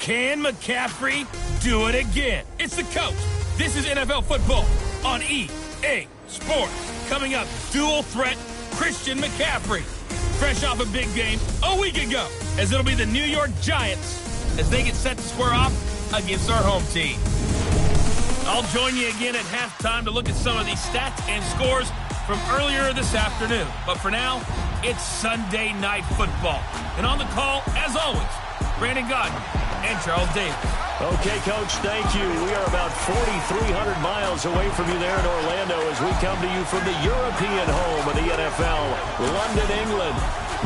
Can McCaffrey do it again? It's the coach. This is NFL football on EA Sports. Coming up, dual threat Christian McCaffrey. Fresh off a big game a week ago, as it'll be the New York Giants as they get set to square off against our home team. I'll join you again at halftime to look at some of these stats and scores from earlier this afternoon. But for now, it's Sunday Night Football. And on the call, as always, Brandon Godden and Charles Davis. Okay, Coach, thank you. We are about 4,300 miles away from you there in Orlando as we come to you from the European home of the NFL, London, England.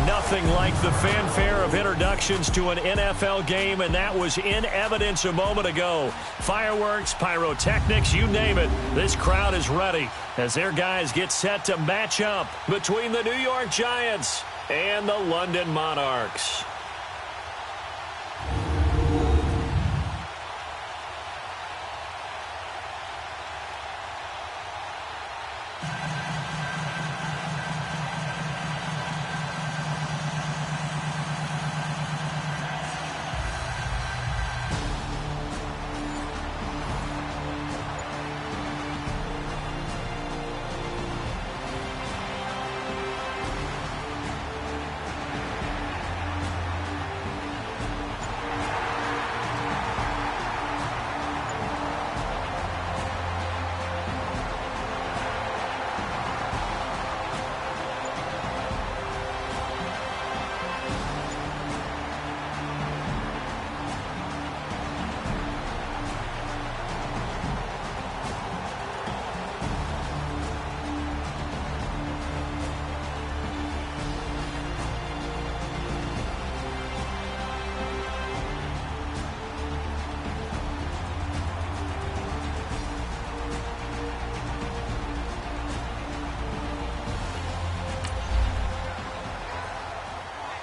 Nothing like the fanfare of introductions to an NFL game, and that was in evidence a moment ago. Fireworks, pyrotechnics, you name it. This crowd is ready as their guys get set to match up between the New York Giants and the London Monarchs.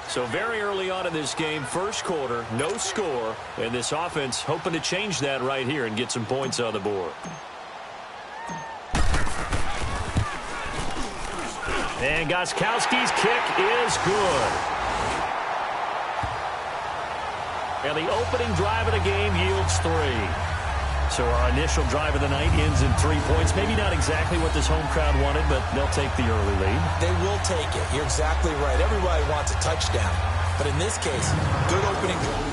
So very early on in this game, first quarter, no score, and this offense hoping to change that right here and get some points on the board. And Gostkowski's kick is good. And the opening drive of the game yields 3. So our initial drive of the night ends in 3 points. Maybe not exactly what this home crowd wanted, but they'll take the early lead. They will take it. You're exactly right. Everybody wants a touchdown. But in this case, good opening drive.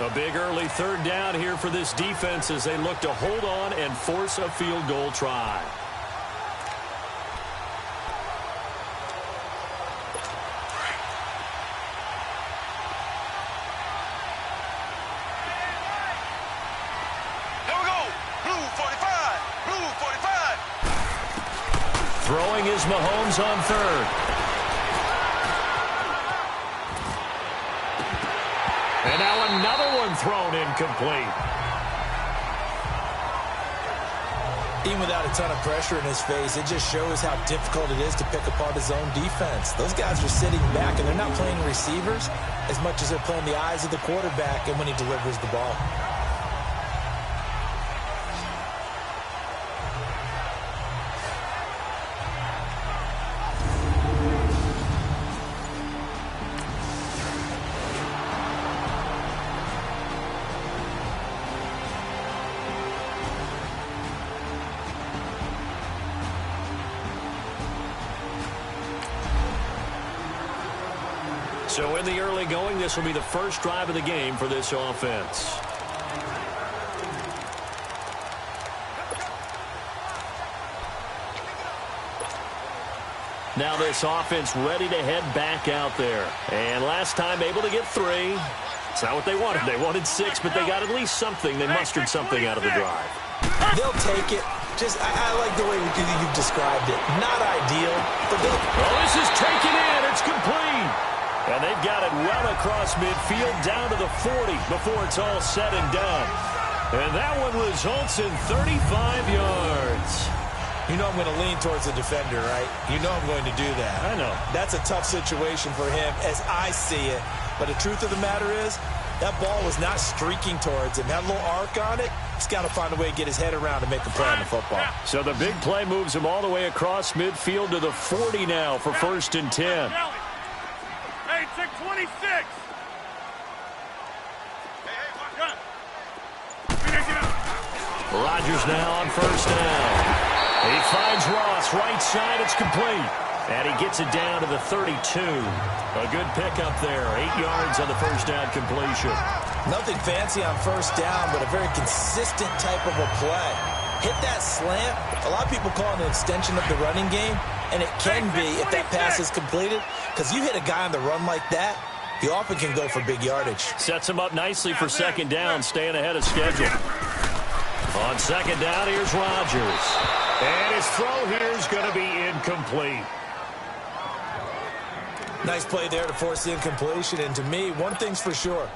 A big early third down here for this defense as they look to hold on and force a field goal try. Here we go. Blue 45. Blue 45. Throwing is Mahomes on third. And now another one thrown incomplete. Even without a ton of pressure in his face, it just shows how difficult it is to pick apart his own defense. Those guys are sitting back, and they're not playing receivers as much as they're playing the eyes of the quarterback and when he delivers the ball. So in the early going, this will be the first drive of the game for this offense. Now this offense ready to head back out there. And last time able to get 3. It's not what they wanted. They wanted 6, but they got at least something. They mustered something out of the drive. They'll take it. I like the way you've described it. Not ideal, but they'll... Well, this is taken in. It's complete. across midfield down to the 40 before it's all said and done. And that one results in 35 yards. You know I'm going to lean towards the defender, right? You know I'm going to do that. I know. That's a tough situation for him as I see it. But the truth of the matter is, that ball was not streaking towards him. That little arc on it, he's got to find a way to get his head around and make a play on the football. So the big play moves him all the way across midfield to the 40 now for 1st and 10. Hey, check 26. Rodgers now on 1st down. He finds Ross, right side, it's complete. And he gets it down to the 32. A good pickup there, 8 yards on the 1st down completion. Nothing fancy on 1st down, but a very consistent type of a play. Hit that slant. A lot of people call it an extension of the running game, and it can be if that pass is completed, because you hit a guy on the run like that, you often can go for big yardage. Sets him up nicely for 2nd down, staying ahead of schedule. On 2nd down, here's Rodgers. And his throw here is going to be incomplete. Nice play there to force the incompletion. And to me, one thing's for sure.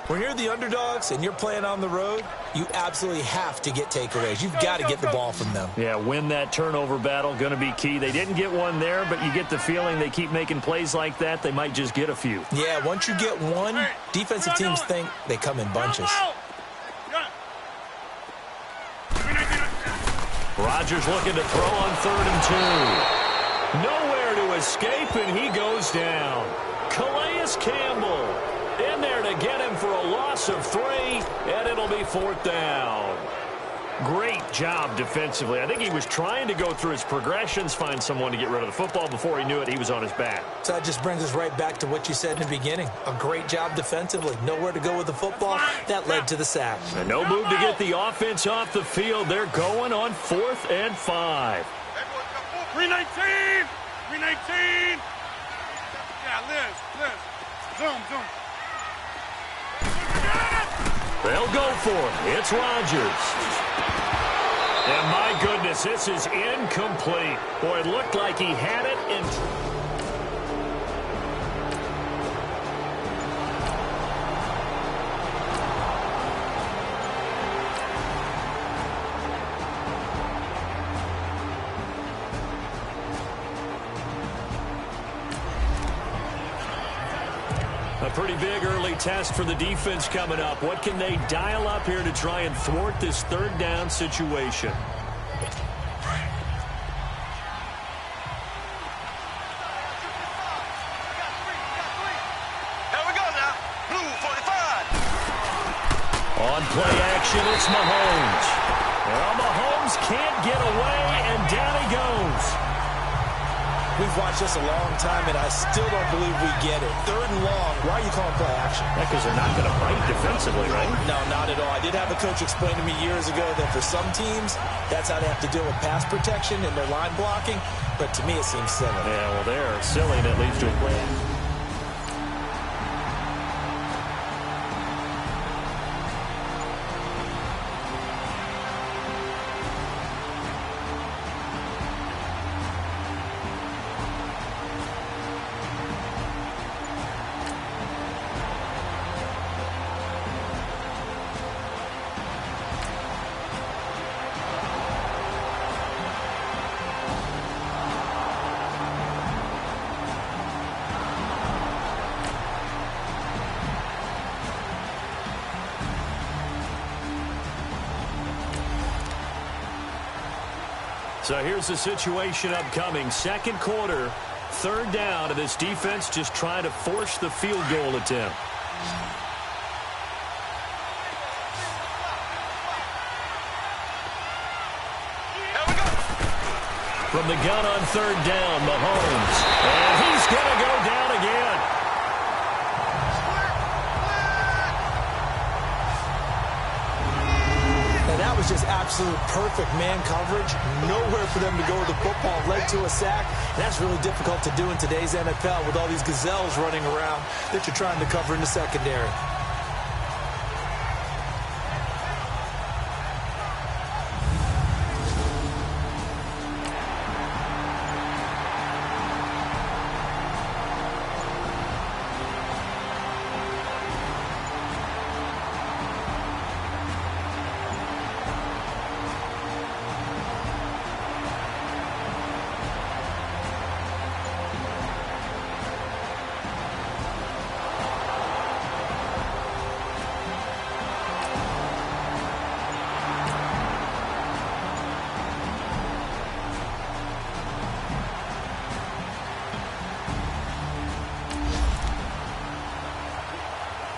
When you're the underdogs and you're playing on the road, you absolutely have to get takeaways. You've got to get the ball from them. Yeah, win that turnover battle, going to be key. They didn't get one there, but you get the feeling they keep making plays like that, they might just get a few. Yeah, once you get one, defensive teams think they come in bunches. Rodgers looking to throw on 3rd and 2. Nowhere to escape, and he goes down. Calais Campbell in there to get him for a loss of 3, and it'll be 4th down. Great job defensively. I think he was trying to go through his progressions, find someone to get rid of the football. Before he knew it, he was on his back. So that just brings us right back to what you said in the beginning. A great job defensively. Nowhere to go with the football. That led to the sack. And no move to get the offense off the field. They're going on 4th and 5. 319! 319! Yeah, Liz. Zoom. They'll go for it. It's Rodgers. And my goodness, this is incomplete. Boy, it looked like he had it in. A pretty big early test for the defense coming up. What can they dial up here to try and thwart this 3rd down situation? Here we go now. Blue 45. On play action, it's Mahomes. Well, Mahomes can't get away, and down he goes. We've watched this a long time, and I still don't believe we get it. 3rd and long. Why are you calling play action? Because they're not going to fight defensively, right? No, not at all. I did have a coach explain to me years ago that for some teams, that's how they have to deal with pass protection and their line blocking. But to me, it seems silly. Yeah, well, they're silly, and it leads to a play. So here's the situation upcoming. 2nd quarter, 3rd down, and this defense just trying to force the field goal attempt. From the gun on 3rd down, Mahomes. And he's going to go down again. And that was just absolute perfect man coverage. Nowhere for them to go with the football. Led to a sack. And that's really difficult to do in today's NFL with all these gazelles running around that you're trying to cover in the secondary.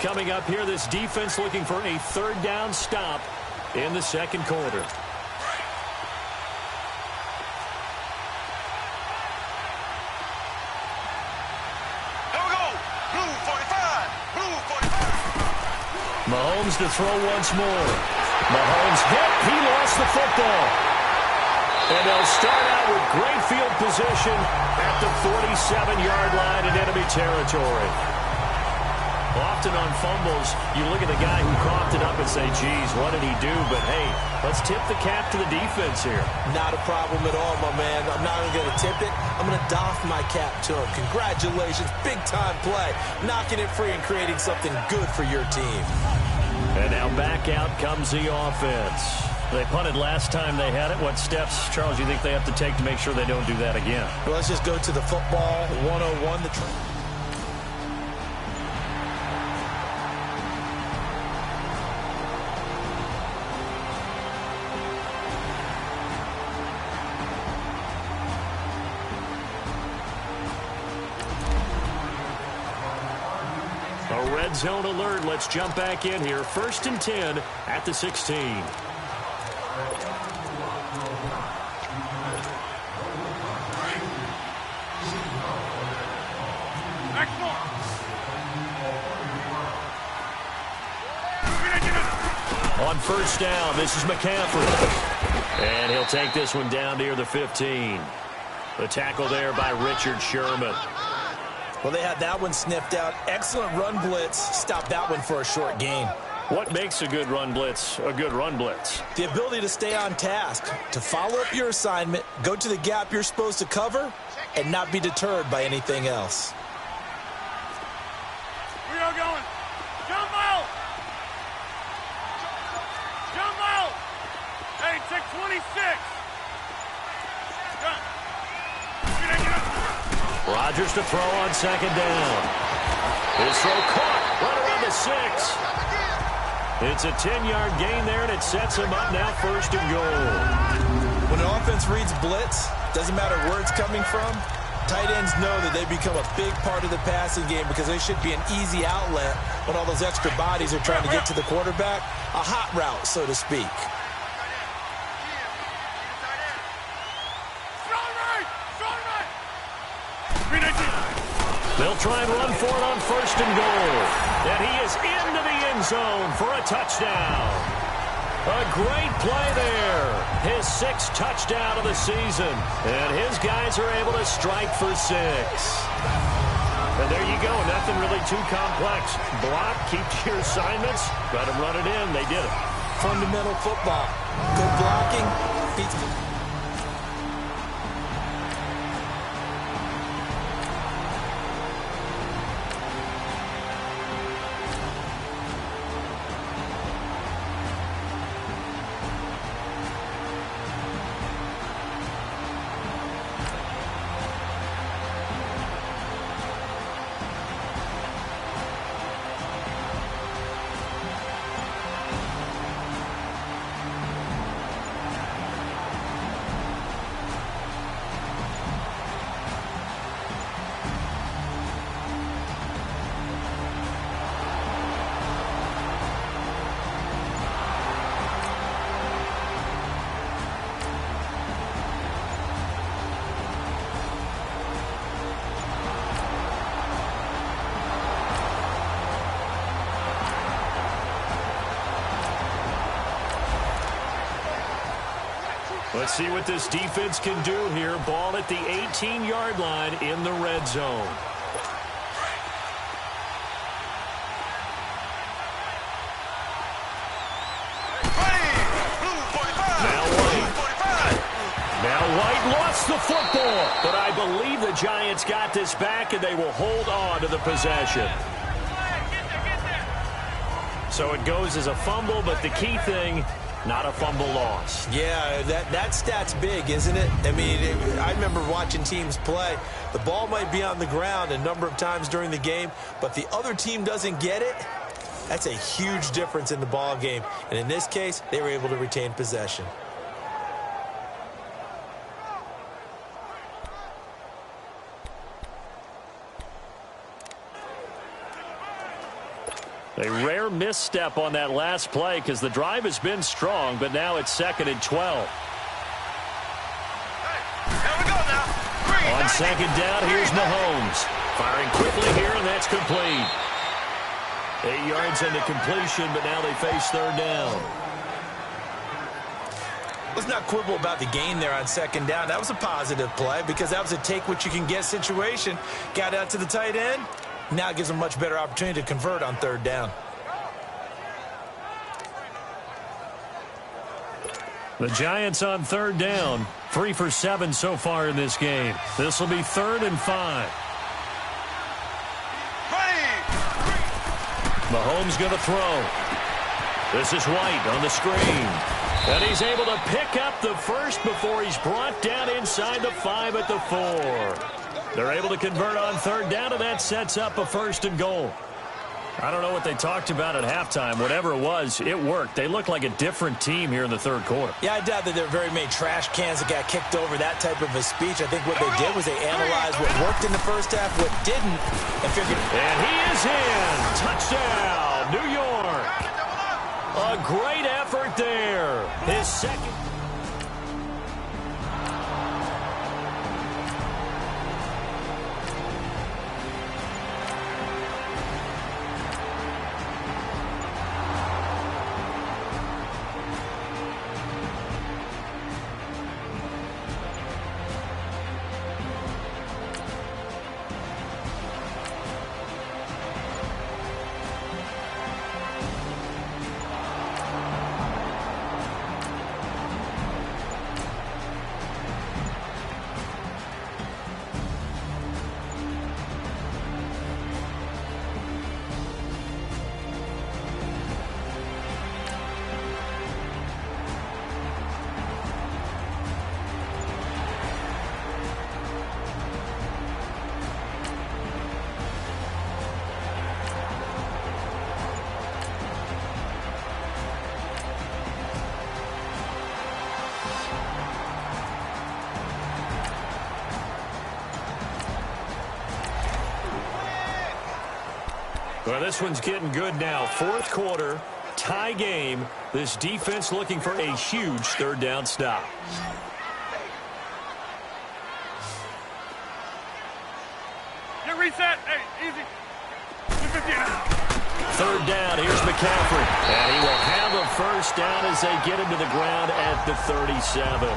coming up here. This defense looking for a third down stop in the second quarter. Mahomes to throw once more. Mahomes hit. He lost the football. And they'll start out with great field position at the 47-yard line in enemy territory. Often on fumbles, you look at the guy who coughed it up and say, geez, what did he do? But, hey, let's tip the cap to the defense here. Not a problem at all, my man. I'm not even going to tip it. I'm going to doff my cap to him. Congratulations. Big-time play. Knocking it free and creating something good for your team. And now back out comes the offense. They punted last time they had it. What steps, Charles, you think they have to take to make sure they don't do that again? Well, let's just go to the football 101. A red zone alert. Let's jump back in here. 1st and 10 at the 16. On 1st down, this is McCaffrey. And he'll take this one down near the 15. The tackle there by Richard Sherman. Well, they had that one sniffed out. Excellent run blitz. Stopped that one for a short gain. What makes a good run blitz a good run blitz? The ability to stay on task, to follow up your assignment, go to the gap you're supposed to cover, and not be deterred by anything else. We are going. Jump out. Jump out. Hey, check 26. Rodgers to throw on 2nd down. His throw caught right around the 6. It's a 10-yard gain there, and it sets him up now 1st and goal. When an offense reads blitz, doesn't matter where it's coming from, tight ends know that they become a big part of the passing game because they should be an easy outlet when all those extra bodies are trying to get to the quarterback. A hot route, so to speak. They'll try and run for it on 1st and goal. And he is into the end zone for a touchdown. A great play there. His 6th touchdown of the season. And his guys are able to strike for 6. And there you go. Nothing really too complex. Block, keep to your assignments, let them run it in. They did it. Fundamental football. Good blocking. Beats. Let's see what this defense can do here. Ball at the 18-yard line in the red zone. Now White lost the football, but I believe the Giants got this back, and they will hold on to the possession. So it goes as a fumble, but the key thing, not a fumble loss. Yeah, that stat's big, isn't it? I mean, I remember watching teams play. The ball might be on the ground a number of times during the game, but the other team doesn't get it. That's a huge difference in the ball game. And in this case, they were able to retain possession. A rare misstep on that last play because the drive has been strong, but now it's 2nd and 12. On 2nd down, here's Mahomes. Firing quickly here, and that's complete. 8 yards into completion, but now they face 3rd down. Let's not quibble about the gain there on 2nd down. That was a positive play because that was a take-what-you-can-get situation. Got out to the tight end. Now it gives them a much better opportunity to convert on 3rd down. The Giants on 3rd down. 3 for 7 so far in this game. This will be 3rd and 5. Mahomes going to throw. This is White on the screen. And he's able to pick up the first before he's brought down inside the 5 at the 4. They're able to convert on 3rd down, and that sets up a 1st and goal. I don't know what they talked about at halftime. Whatever it was, it worked. They look like a different team here in the 3rd quarter. Yeah, I doubt that there are very many trash cans that got kicked over, that type of a speech. I think what they did was they analyzed what worked in the first half, what didn't, and figured. And he is in. Touchdown, New York. A great effort there. His 2nd. Well, this one's getting good now. 4th quarter, tie game. This defense looking for a huge 3rd down stop. Get reset. Hey, easy. 3rd down, here's McCaffrey. And he will have a 1st down as they get him to the ground at the 37.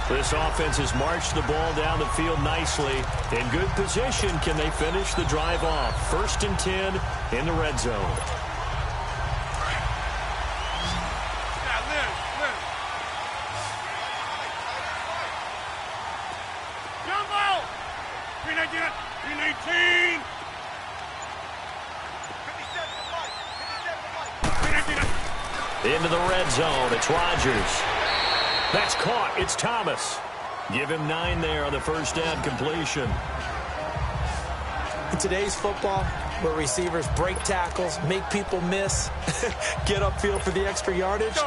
This offense has marched the ball down the field nicely. In good position, can they finish the drive off? 1st and 10 in the red zone. Jumbo! 319! 319! Into the red zone. It's Rodgers. That's caught. It's Thomas. Give him 9 there on the 1st down completion. In today's football, where receivers break tackles, make people miss, get upfield for the extra yardage,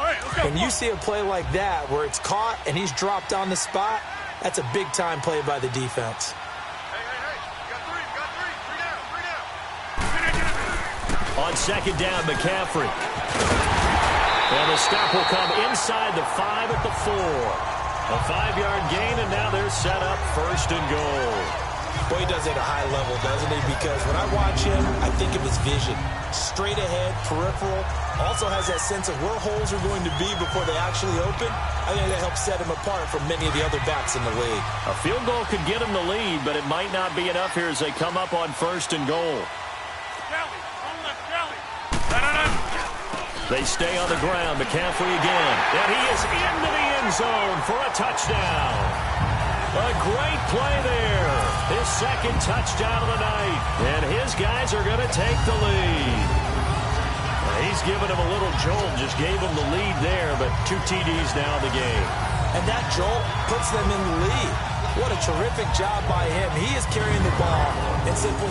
when you see a play like that where it's caught and he's dropped on the spot, that's a big-time play by the defense. On 2nd down, McCaffrey. And the stop will come inside the 5 at the 4. A 5-yard gain, and now they're set up 1st and goal. Boy, he does it at a high level, doesn't he? Because when I watch him, I think of his vision. Straight ahead, peripheral. Also has that sense of where holes are going to be before they actually open. I think that helps set him apart from many of the other backs in the league. A field goal could get him the lead, but it might not be enough here as they come up on 1st and goal. They stay on the ground. McCaffrey again. And he is into the end zone for a touchdown. A great play there. His 2nd touchdown of the night. And his guys are going to take the lead. He's giving him a little jolt. Just gave him the lead there, but 2 TDs now in the game. And that jolt puts them in the lead. What a terrific job by him. He is carrying the ball and simply...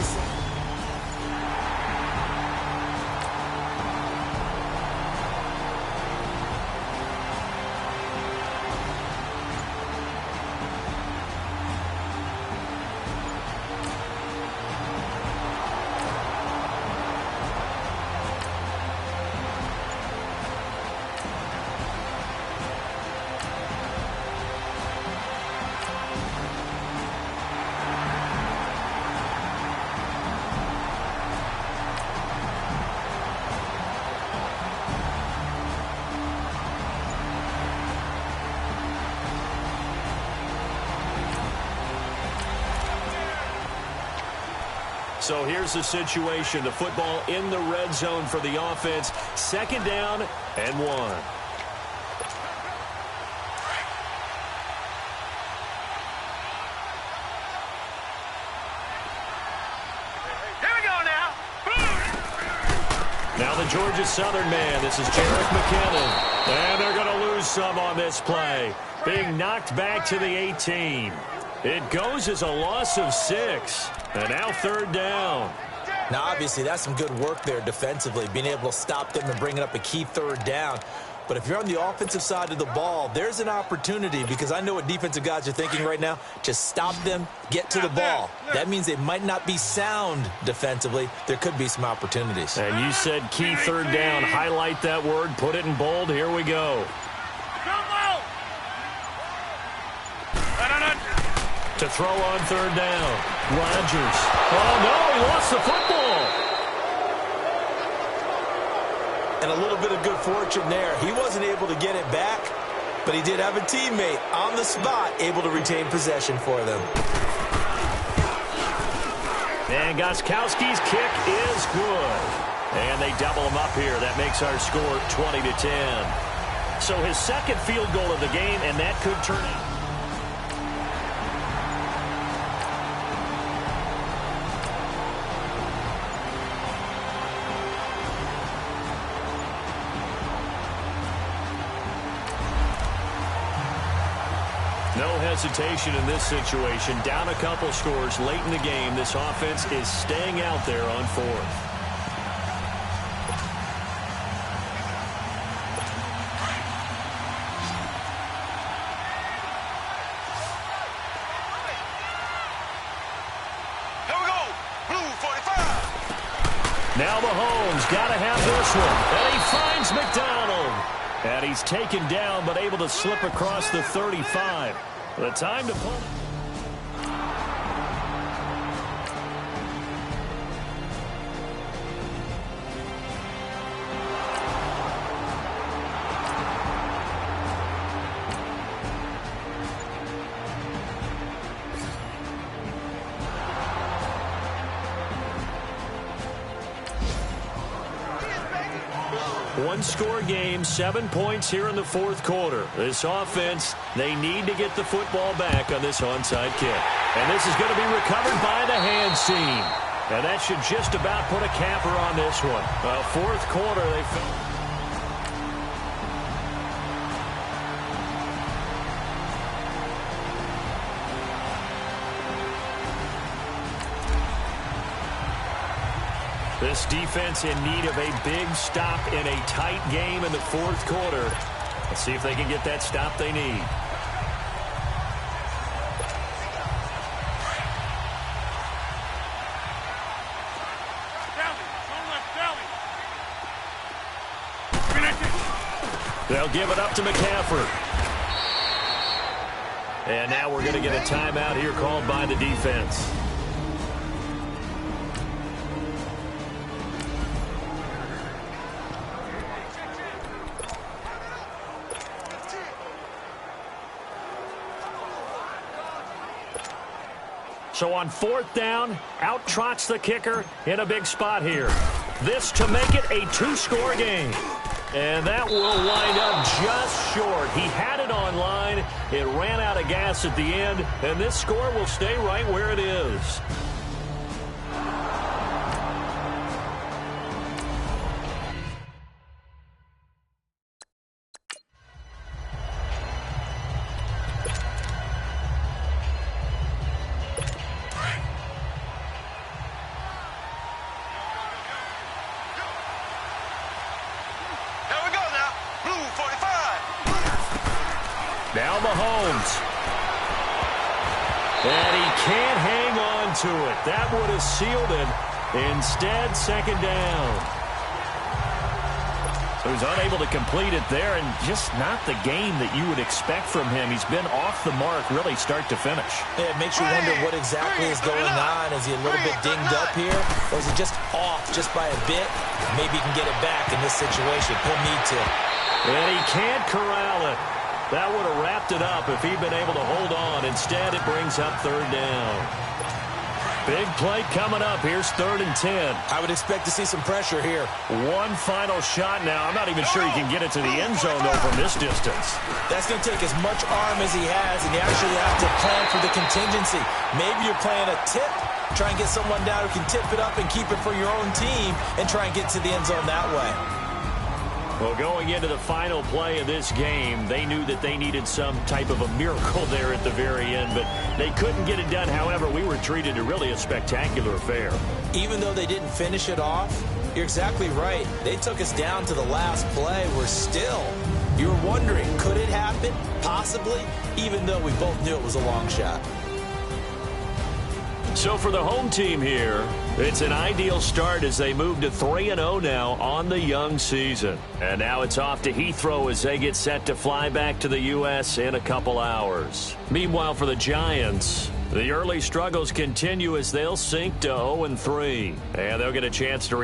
So here's the situation. The football in the red zone for the offense. 2nd down and 1. Now the Georgia Southern man. This is Jarek McKinnon. And they're going to lose some on this play. Being knocked back to the 18. It goes as a loss of 6. And now 3rd down. Now, obviously, that's some good work there defensively, being able to stop them and bringing up a key 3rd down. But if you're on the offensive side of the ball, there's an opportunity, because I know what defensive guys are thinking right now. Just stop them, get to the ball. That means they might not be sound defensively. There could be some opportunities. And you said key 3rd down. Highlight that word. Put it in bold. Here we go. To throw on 3rd down. Rodgers. Oh, no, he lost the football. And a little bit of good fortune there. He wasn't able to get it back, but he did have a teammate on the spot able to retain possession for them. And Gostkowski's kick is good. And they double him up here. That makes our score 20-10. So his 2nd field goal of the game, and that could turn out. No hesitation in this situation. Down a couple scores late in the game. This offense is staying out there on 4th. Here we go. Blue 45. Now Mahomes got to have this one. And he finds McDonald. And he's taken down, but able to slip across the 35. The time to pull. One-score game, 7 points here in the 4th quarter. This offense, they need to get the football back on this onside kick. And this is going to be recovered by the hands team. And that should just about put a capper on this one. 4th quarter, they fell. This defense in need of a big stop in a tight game in the 4th quarter. Let's see if they can get that stop they need. They'll give it up to McCaffrey. And now we're going to get a timeout here called by the defense. So on 4th down, out trots the kicker in a big spot here. This to make it a 2-score game. And that will wind up just short. He had it on line. It ran out of gas at the end. And this score will stay right where it is. Now Mahomes. And he can't hang on to it. That would have sealed it. Instead, 2nd down. So he's unable to complete it there, and just not the game that you would expect from him. He's been off the mark really start to finish. Yeah, it makes you wonder what exactly is going on. Is he a little bit dinged up here? Or is it just off just by a bit? Maybe he can get it back in this situation. He'll need to. And he can't corral it. That would have wrapped it up if he'd been able to hold on. Instead, it brings up 3rd down. Big play coming up. Here's 3rd and 10. I would expect to see some pressure here. One final shot now. I'm not even sure he can get it to the end zone, though, from this distance. That's going to take as much arm as he has, and you actually have to plan for the contingency. Maybe you're playing a tip. Try and get someone down who can tip it up and keep it for your own team and try and get to the end zone that way. Well, going into the final play of this game, they knew that they needed some type of a miracle there at the very end, but they couldn't get it done. However, we were treated to really a spectacular affair. Even though they didn't finish it off, you're exactly right. They took us down to the last play. You're wondering, could it happen? Possibly, even though we both knew it was a long shot. So for the home team here, it's an ideal start as they move to 3-0 now on the young season. And now it's off to Heathrow as they get set to fly back to the U.S. in a couple hours. Meanwhile, for the Giants, the early struggles continue as they'll sink to 0-3. And they'll get a chance to